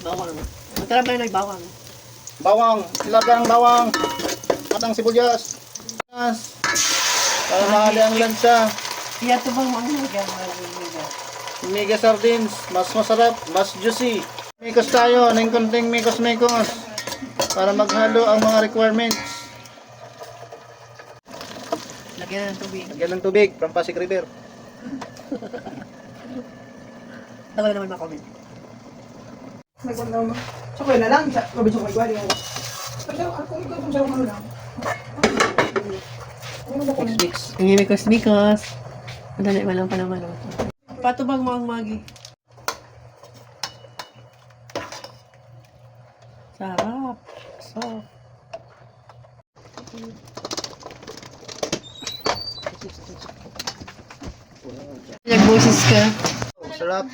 Bawang. Masarap na yung nagbawang. Bawang, ilagang bawang. Matang sibuyas. Para mahali ang lansa. Iya to bang mga mga. Mega sardines, mas masarap, mas juicy. Mikos tayo, ng konting mikos-mikos. Para maghalo ang mga requirements. Lagyan ng tubig. Lagyan ng tubig from Pasig River. Tagal naman makomment. May kung ano. Chokoy na lang. Sabi chokoy ko. Pero ako ito kung sa ano lang. Mix. Ang mikos-mikos. Madali man lang pa naman. Patubang mo ang magi. Sarap. So. Nagboses ka. Sarap.